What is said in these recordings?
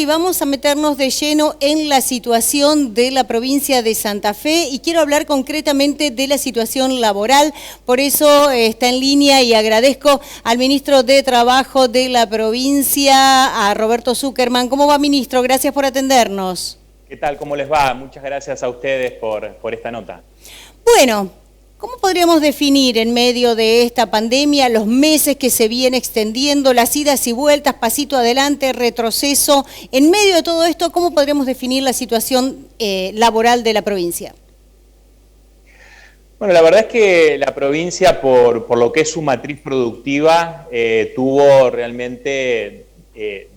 Y vamos a meternos de lleno en la situación de la provincia de Santa Fe y quiero hablar concretamente de la situación laboral, por eso está en línea y agradezco al ministro de Trabajo de la provincia, a Roberto Zuckerman. ¿Cómo va, ministro? Gracias por atendernos. ¿Qué tal? ¿Cómo les va? Muchas gracias a ustedes por esta nota. Bueno, ¿cómo podríamos definir en medio de esta pandemia los meses que se viene extendiendo, las idas y vueltas, pasito adelante, retroceso? En medio de todo esto, ¿cómo podríamos definir la situación laboral de la provincia? Bueno, la verdad es que la provincia, por lo que es su matriz productiva, tuvo realmente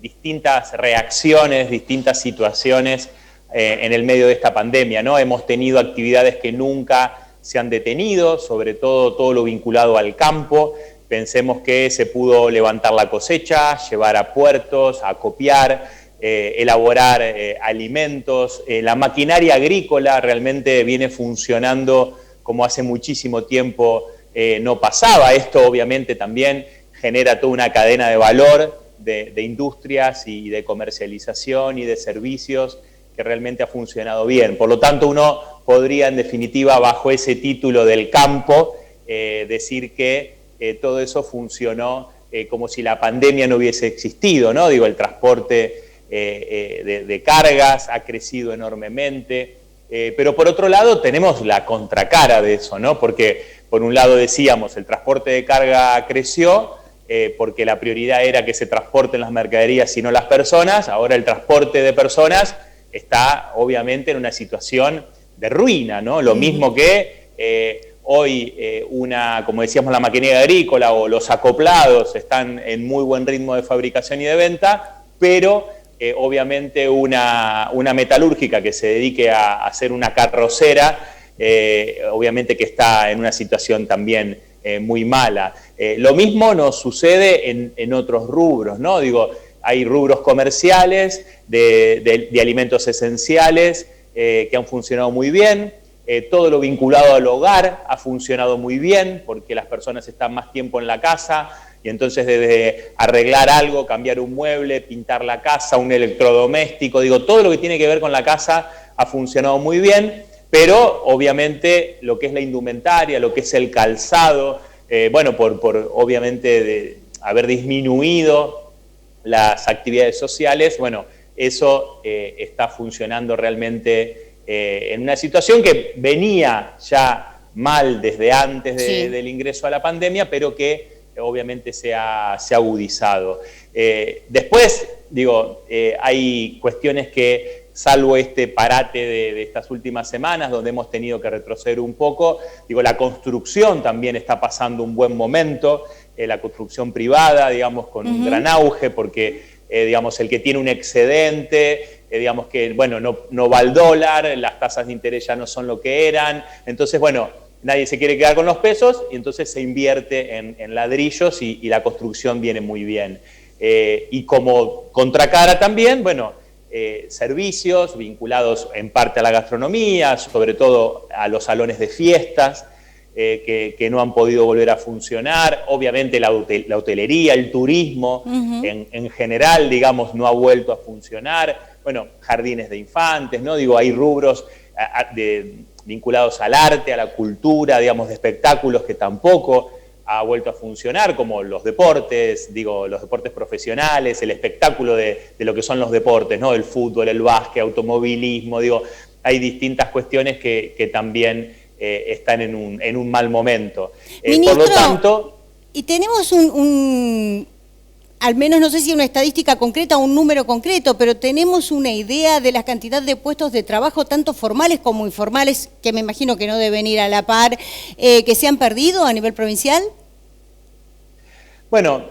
distintas reacciones, distintas situaciones en el medio de esta pandemia, ¿no? Hemos tenido actividades que nunca se han detenido, sobre todo lo vinculado al campo. Pensemos que se pudo levantar la cosecha, llevar a puertos, acopiar, elaborar alimentos. La maquinaria agrícola realmente viene funcionando como hace muchísimo tiempo no pasaba. Esto obviamente también genera toda una cadena de valor de industrias y de comercialización y de servicios que realmente ha funcionado bien. Por lo tanto, uno podría, en definitiva, bajo ese título del campo, decir que todo eso funcionó como si la pandemia no hubiese existido, ¿no? Digo, el transporte de cargas ha crecido enormemente, pero por otro lado tenemos la contracara de eso, ¿no? Porque por un lado decíamos, el transporte de carga creció, porque la prioridad era que se transporten las mercaderías y no las personas. Ahora el transporte de personas está obviamente en una situación de ruina, ¿no? Lo mismo que hoy como decíamos, la maquinaria agrícola o los acoplados están en muy buen ritmo de fabricación y de venta, pero obviamente una metalúrgica que se dedique a hacer una carrocera, obviamente que está en una situación también muy mala. Lo mismo nos sucede en otros rubros, ¿no? Digo, hay rubros comerciales de alimentos esenciales que han funcionado muy bien. Todo lo vinculado al hogar ha funcionado muy bien porque las personas están más tiempo en la casa y entonces desde arreglar algo, cambiar un mueble, pintar la casa, un electrodoméstico, digo, todo lo que tiene que ver con la casa ha funcionado muy bien, pero obviamente lo que es la indumentaria, lo que es el calzado, bueno, por obviamente de haber disminuido las actividades sociales, bueno, eso está funcionando realmente en una situación que venía ya mal desde antes del ingreso a la pandemia, pero que obviamente se ha agudizado. Después, digo, hay cuestiones que, salvo este parate de estas últimas semanas, donde hemos tenido que retroceder un poco, digo, la construcción también está pasando un buen momento, la construcción privada, digamos, con un gran auge, porque, digamos, el que tiene un excedente, digamos que, bueno, no va al dólar, las tasas de interés ya no son lo que eran, entonces, bueno, nadie se quiere quedar con los pesos y entonces se invierte en ladrillos y la construcción viene muy bien. Y como contracara también, bueno, servicios vinculados en parte a la gastronomía, sobre todo a los salones de fiestas, que no han podido volver a funcionar. Obviamente la hotelería, el turismo en general, digamos, no ha vuelto a funcionar. Bueno, jardines de infantes, ¿no? Digo, hay rubros vinculados al arte, a la cultura, digamos, de espectáculos que tampoco ha vuelto a funcionar, como los deportes, digo, los deportes profesionales, el espectáculo de lo que son los deportes, ¿no? El fútbol, el básquet, automovilismo, digo, hay distintas cuestiones que también están en un mal momento. Ministro, por lo tanto... Y tenemos al menos no sé si una estadística concreta o un número concreto, pero tenemos una idea de la cantidad de puestos de trabajo, tanto formales como informales, que me imagino que no deben ir a la par, que se han perdido a nivel provincial. Bueno,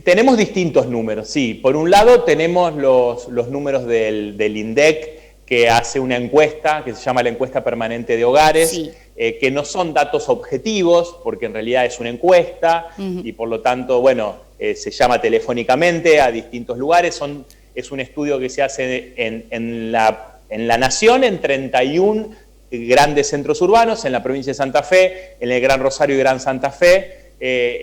tenemos distintos números, sí. Por un lado tenemos los números del INDEC, que hace una encuesta que se llama la encuesta permanente de hogares, sí. Que no son datos objetivos, porque en realidad es una encuesta, y por lo tanto, bueno, se llama telefónicamente a distintos lugares. Es un estudio que se hace en la Nación, en 31 grandes centros urbanos, en la provincia de Santa Fe, en el Gran Rosario y Gran Santa Fe.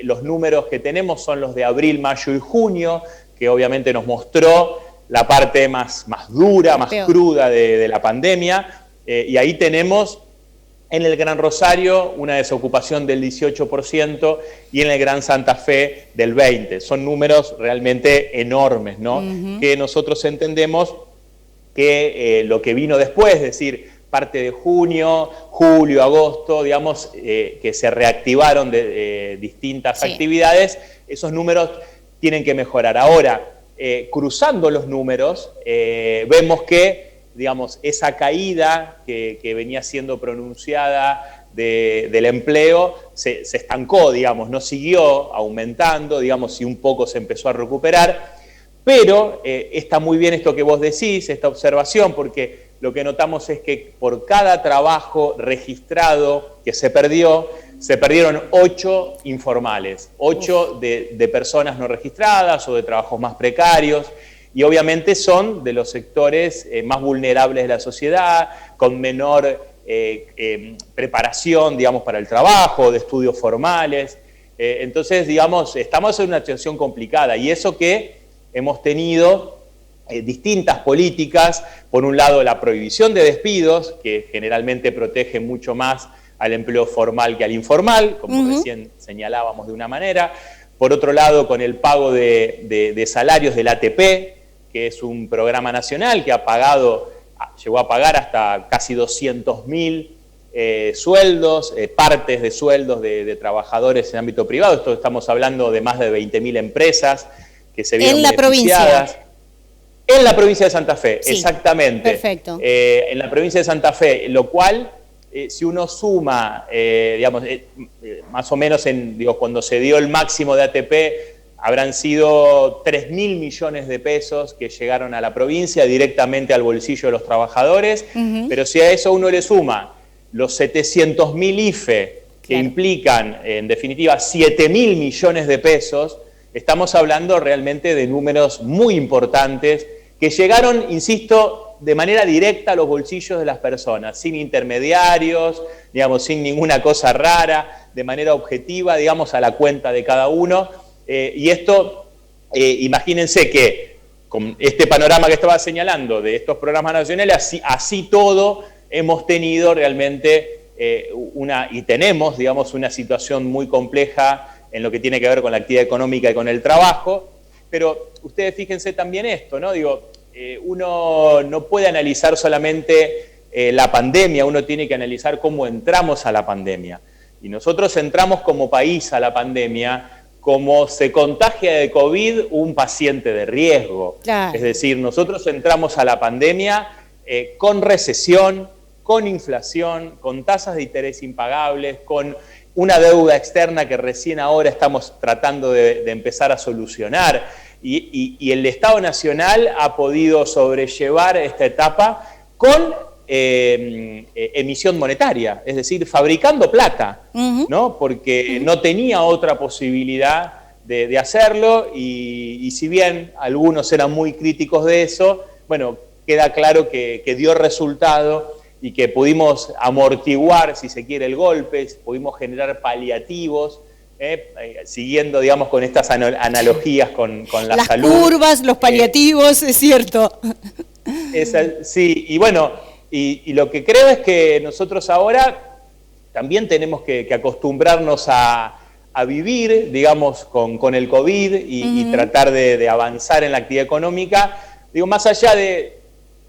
Los números que tenemos son los de abril, mayo y junio, que obviamente nos mostró la parte más dura, más cruda de la pandemia, y ahí tenemos en el Gran Rosario una desocupación del 18% y en el Gran Santa Fe del 20%. Son números realmente enormes, ¿no? Que nosotros entendemos que lo que vino después, es decir, parte de junio, julio, agosto, digamos, que se reactivaron de distintas actividades, esos números tienen que mejorar. Ahora, cruzando los números, vemos que, digamos, esa caída que venía siendo pronunciada del empleo se estancó, digamos, no siguió aumentando, digamos, y un poco se empezó a recuperar, pero está muy bien esto que vos decís, esta observación, porque lo que notamos es que por cada trabajo registrado que se perdieron 8 informales, 8 de personas no registradas o de trabajos más precarios, y obviamente son de los sectores más vulnerables de la sociedad, con menor preparación, digamos, para el trabajo, de estudios formales. Entonces, digamos, estamos en una situación complicada, y eso que hemos tenido distintas políticas, por un lado la prohibición de despidos, que generalmente protege mucho más al empleo formal que al informal, como recién señalábamos de una manera. Por otro lado, con el pago de salarios del ATP, que es un programa nacional que llegó a pagar hasta casi 200.000 sueldos, partes de sueldos de trabajadores en ámbito privado. Esto estamos hablando de más de 20.000 empresas que se vieron beneficiadas. En la provincia de Santa Fe, sí, exactamente. Perfecto. En la provincia de Santa Fe, lo cual, si uno suma, digamos, más o menos cuando se dio el máximo de ATP, habrán sido 3.000 millones de pesos que llegaron a la provincia directamente al bolsillo de los trabajadores, pero si a eso uno le suma los 700.000 IFE, que implican, en definitiva, 7.000 millones de pesos, estamos hablando realmente de números muy importantes que llegaron, insisto, de manera directa a los bolsillos de las personas, sin intermediarios, digamos, sin ninguna cosa rara, de manera objetiva, digamos, a la cuenta de cada uno. Y esto, imagínense que con este panorama que estaba señalando de estos programas nacionales, así todo hemos tenido realmente y tenemos, digamos, una situación muy compleja en lo que tiene que ver con la actividad económica y con el trabajo, pero ustedes fíjense también esto, ¿no? Digo, uno no puede analizar solamente la pandemia, uno tiene que analizar cómo entramos a la pandemia. Y nosotros entramos como país a la pandemia como se contagia de COVID un paciente de riesgo. Claro. Es decir, nosotros entramos a la pandemia con recesión, con inflación, con tasas de interés impagables, con una deuda externa que recién ahora estamos tratando de empezar a solucionar. Y el Estado Nacional ha podido sobrellevar esta etapa con emisión monetaria, es decir, fabricando plata, ¿no? Porque no tenía otra posibilidad de hacerlo, y si bien algunos eran muy críticos de eso, bueno, queda claro que dio resultado y que pudimos amortiguar, si se quiere, el golpe, pudimos generar paliativos, siguiendo, digamos, con estas analogías con la salud. Las curvas, los paliativos, es cierto. Sí, y bueno, y lo que creo es que nosotros ahora también tenemos que acostumbrarnos a vivir, digamos, con el COVID y tratar de avanzar en la actividad económica. Digo, más allá de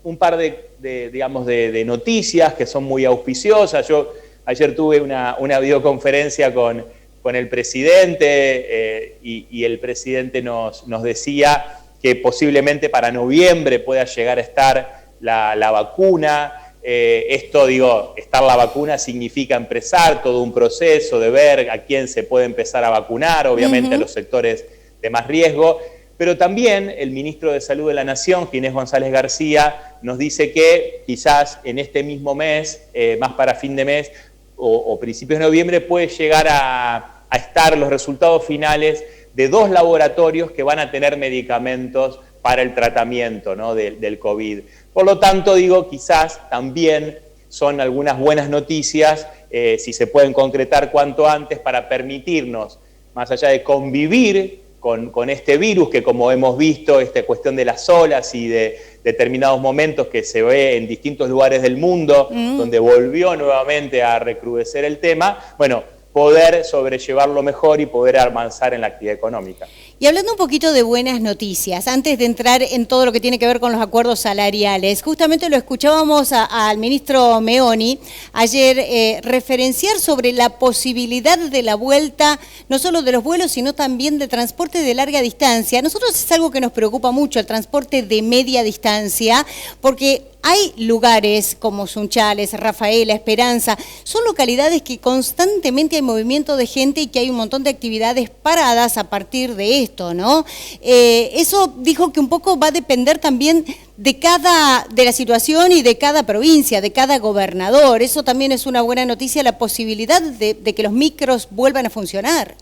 un par de noticias que son muy auspiciosas. Yo ayer tuve una videoconferencia con el presidente y el presidente nos decía que posiblemente para noviembre pueda llegar a estar la vacuna. Esto, digo, estar la vacuna significa empezar todo un proceso de ver a quién se puede empezar a vacunar, obviamente a los sectores de más riesgo. Pero también el ministro de Salud de la Nación, Ginés González García, nos dice que quizás en este mismo mes, más para fin de mes o principios de noviembre, puede llegar a estar los resultados finales de 2 laboratorios que van a tener medicamentos para el tratamiento, ¿no?, del COVID. Por lo tanto, digo, quizás también son algunas buenas noticias, si se pueden concretar cuanto antes, para permitirnos, más allá de convivir con este virus, que como hemos visto, esta cuestión de las olas y de determinados momentos que se ve en distintos lugares del mundo, donde volvió nuevamente a recrudecer el tema, bueno, poder sobrellevarlo mejor y poder avanzar en la actividad económica. Y hablando un poquito de buenas noticias, antes de entrar en todo lo que tiene que ver con los acuerdos salariales, justamente lo escuchábamos al ministro Meoni ayer referenciar sobre la posibilidad de la vuelta, no solo de los vuelos, sino también de transporte de larga distancia. A nosotros es algo que nos preocupa mucho, el transporte de media distancia, porque hay lugares como Sunchales, Rafaela, Esperanza, son localidades que constantemente hay movimiento de gente y que hay un montón de actividades paradas a partir de esto, ¿no? Eso dijo que un poco va a depender también de la situación y de cada provincia, de cada gobernador. Eso también es una buena noticia, la posibilidad de que los micros vuelvan a funcionar.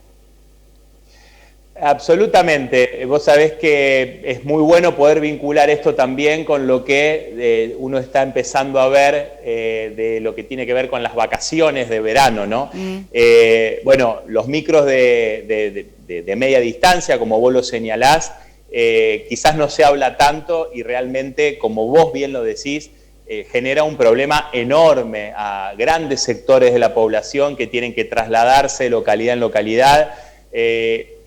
Absolutamente. Vos sabés que es muy bueno poder vincular esto también con lo que uno está empezando a ver de lo que tiene que ver con las vacaciones de verano, ¿no? Bueno, los micros de media distancia, como vos lo señalás, quizás no se habla tanto y realmente, como vos bien lo decís, genera un problema enorme a grandes sectores de la población que tienen que trasladarse de localidad en localidad.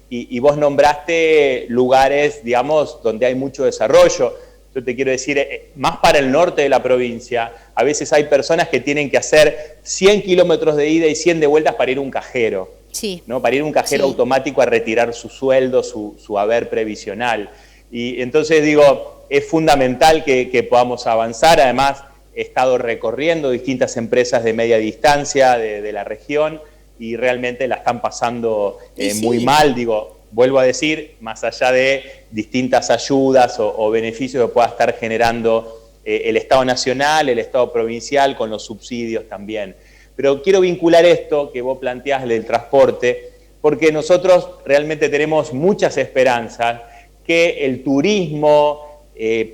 Y vos nombraste lugares, digamos, donde hay mucho desarrollo. Yo te quiero decir, más para el norte de la provincia, a veces hay personas que tienen que hacer 100 kilómetros de ida y 100 de vueltas para ir a un cajero, sí, ¿no? Para ir a un cajero automático a retirar su sueldo, su haber previsional. Y entonces digo, es fundamental que podamos avanzar. Además, he estado recorriendo distintas empresas de media distancia de la región, y realmente la están pasando muy mal. Digo, vuelvo a decir, más allá de distintas ayudas o beneficios que pueda estar generando el Estado Nacional, el Estado Provincial, con los subsidios también. Pero quiero vincular esto que vos planteás del transporte, porque nosotros realmente tenemos muchas esperanzas que el turismo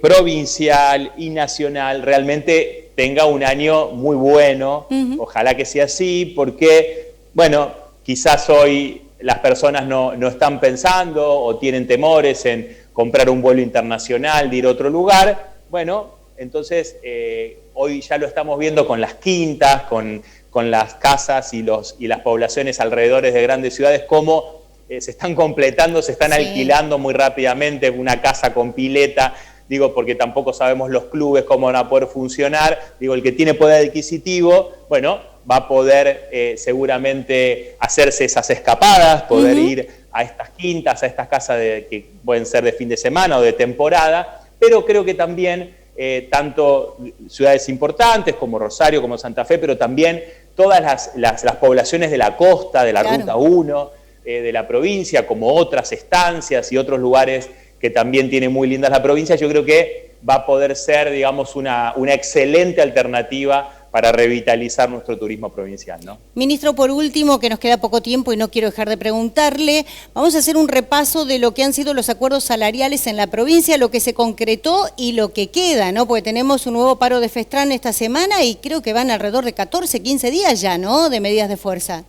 provincial y nacional realmente tenga un año muy bueno. Ojalá que sea así, porque bueno, quizás hoy las personas no están pensando o tienen temores en comprar un vuelo internacional, de ir a otro lugar. Bueno, entonces hoy ya lo estamos viendo con las quintas, con las casas y las poblaciones alrededor de grandes ciudades, cómo se están completando, se están alquilando muy rápidamente una casa con pileta. Digo, porque tampoco sabemos los clubes cómo van a poder funcionar. Digo, el que tiene poder adquisitivo, bueno, va a poder seguramente hacerse esas escapadas, poder ir a estas quintas, a estas casas que pueden ser de fin de semana o de temporada, pero creo que también tanto ciudades importantes como Rosario, como Santa Fe, pero también todas las poblaciones de la costa, de la Ruta 1, de la provincia, como otras estancias y otros lugares que también tiene muy lindas la provincia, yo creo que va a poder ser, digamos, una excelente alternativa para revitalizar nuestro turismo provincial, ¿no? Ministro, por último, que nos queda poco tiempo y no quiero dejar de preguntarle, vamos a hacer un repaso de lo que han sido los acuerdos salariales en la provincia, lo que se concretó y lo que queda, ¿no? Porque tenemos un nuevo paro de Festran esta semana y creo que van alrededor de 14, 15 días ya, ¿no?, de medidas de fuerza.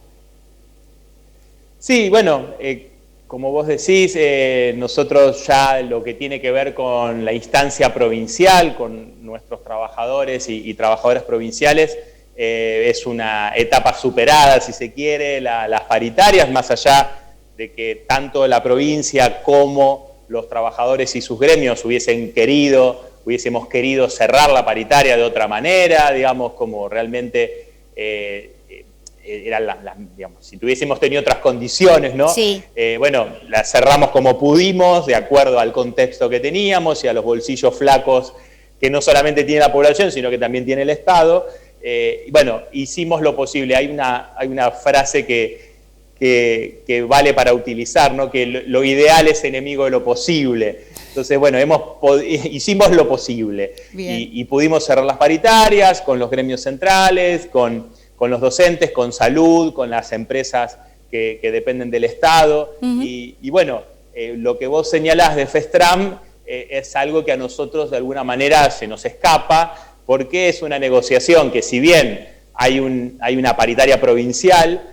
Sí, bueno, como vos decís, nosotros ya lo que tiene que ver con la instancia provincial, con nuestros trabajadores y trabajadoras provinciales, es una etapa superada, si se quiere, las paritarias, más allá de que tanto la provincia como los trabajadores y sus gremios hubiésemos querido cerrar la paritaria de otra manera, digamos, como realmente eran digamos, si tuviésemos tenido otras condiciones, ¿no? Sí. Bueno, la cerramos como pudimos, de acuerdo al contexto que teníamos y a los bolsillos flacos que no solamente tiene la población, sino que también tiene el Estado. Bueno, hicimos lo posible. Hay una frase que vale para utilizar, ¿no? Que lo ideal es enemigo de lo posible. Entonces, bueno, hicimos lo posible y pudimos cerrar las paritarias con los gremios centrales, con los docentes, con salud, con las empresas que dependen del Estado. Y bueno, lo que vos señalás de Festram es algo que a nosotros de alguna manera se nos escapa, porque es una negociación que, si bien hay una paritaria provincial,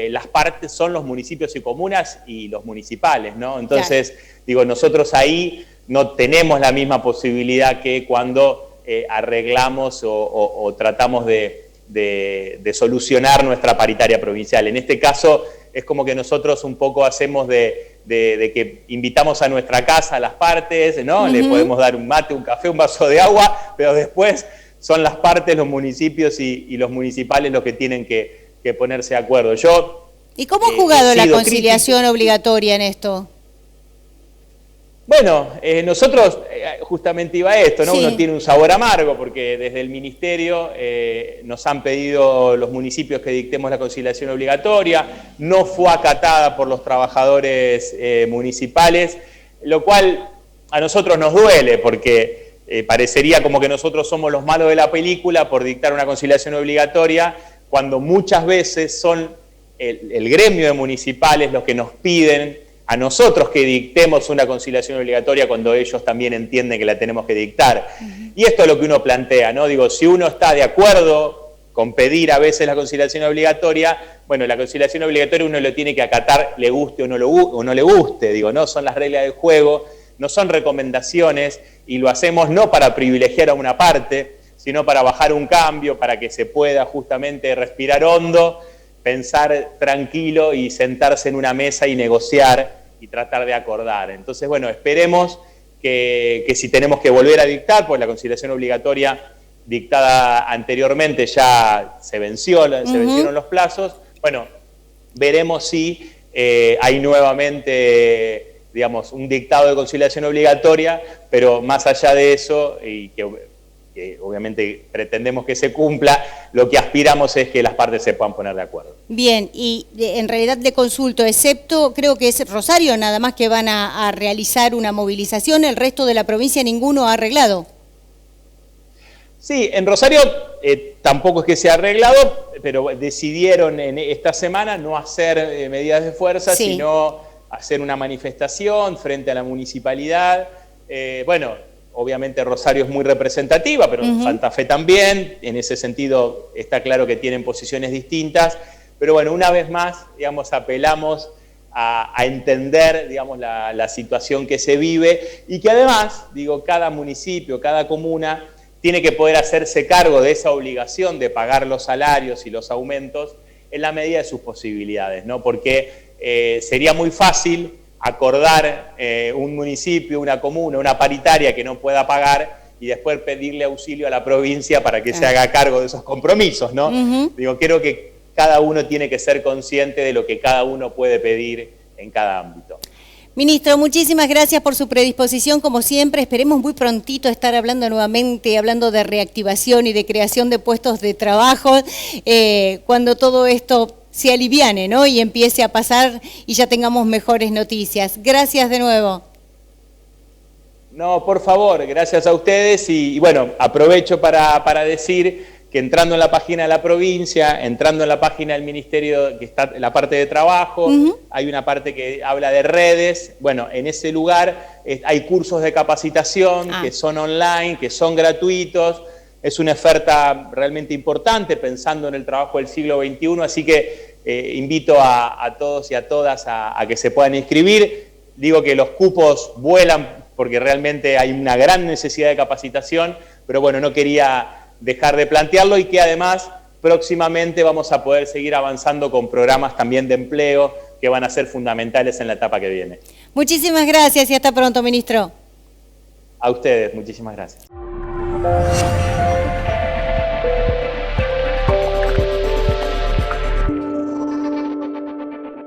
las partes son los municipios y comunas y los municipales, ¿no? Entonces, digo, nosotros ahí no tenemos la misma posibilidad que cuando arreglamos o tratamos de solucionar nuestra paritaria provincial. En este caso, es como que nosotros un poco hacemos de que invitamos a nuestra casa a las partes, ¿no? Le podemos dar un mate, un café, un vaso de agua, pero después son las partes, los municipios y los municipales los que tienen que ponerse de acuerdo. ¿Y cómo ha jugado la conciliación obligatoria en esto? Bueno, nosotros justamente iba a esto, ¿no? Sí. Uno tiene un sabor amargo porque desde el Ministerio nos han pedido los municipios que dictemos la conciliación obligatoria, no fue acatada por los trabajadores municipales, lo cual a nosotros nos duele porque parecería como que nosotros somos los malos de la película por dictar una conciliación obligatoria, cuando muchas veces son el gremio de municipales los que nos piden a nosotros que dictemos una conciliación obligatoria cuando ellos también entienden que la tenemos que dictar. Y esto es lo que uno plantea, ¿no? Digo, si uno está de acuerdo con pedir a veces la conciliación obligatoria, bueno, la conciliación obligatoria uno lo tiene que acatar, le guste o no le guste, digo, no son las reglas del juego, no son recomendaciones, y lo hacemos no para privilegiar a una parte, sino para bajar un cambio, para que se pueda justamente respirar hondo, pensar tranquilo y sentarse en una mesa y negociar y tratar de acordar. Entonces, bueno, esperemos que si tenemos que volver a dictar, pues la conciliación obligatoria dictada anteriormente ya se vencieron los plazos, bueno, veremos si hay nuevamente, digamos, un dictado de conciliación obligatoria, pero más allá de eso, y que obviamente pretendemos que se cumpla, lo que aspiramos es que las partes se puedan poner de acuerdo. Bien, y en realidad le consulto, excepto creo que es Rosario nada más que van a realizar una movilización, el resto de la provincia ninguno ha arreglado. Sí, en Rosario tampoco es que se ha arreglado, pero decidieron en esta semana no hacer medidas de fuerza, sino hacer una manifestación frente a la municipalidad. Bueno, obviamente Rosario es muy representativa, pero Santa Fe también, en ese sentido está claro que tienen posiciones distintas, pero bueno, una vez más, digamos, apelamos a entender, digamos, la situación que se vive y que además, digo, cada municipio, cada comuna tiene que poder hacerse cargo de esa obligación de pagar los salarios y los aumentos en la medida de sus posibilidades, ¿no? Porque sería muy fácil acordar un municipio, una comuna, una paritaria que no pueda pagar y después pedirle auxilio a la provincia para que se haga cargo de esos compromisos, ¿no? Digo, creo que cada uno tiene que ser consciente de lo que cada uno puede pedir en cada ámbito. Ministro, muchísimas gracias por su predisposición, como siempre. Esperemos muy prontito estar hablando nuevamente, hablando de reactivación y de creación de puestos de trabajo, cuando todo esto se aliviane, ¿no? Y empiece a pasar y ya tengamos mejores noticias. Gracias de nuevo. No, por favor, gracias a ustedes y bueno, aprovecho para decir que entrando en la página de la provincia, entrando en la página del Ministerio, que está en la parte de trabajo, hay una parte que habla de redes. Bueno, en ese lugar hay cursos de capacitación que son online, que son gratuitos. Es una oferta realmente importante pensando en el trabajo del siglo XXI, así que invito a todos y a todas a que se puedan inscribir. Digo que los cupos vuelan porque realmente hay una gran necesidad de capacitación, pero bueno, no quería dejar de plantearlo y que además próximamente vamos a poder seguir avanzando con programas también de empleo que van a ser fundamentales en la etapa que viene. Muchísimas gracias y hasta pronto, ministro. A ustedes, muchísimas gracias.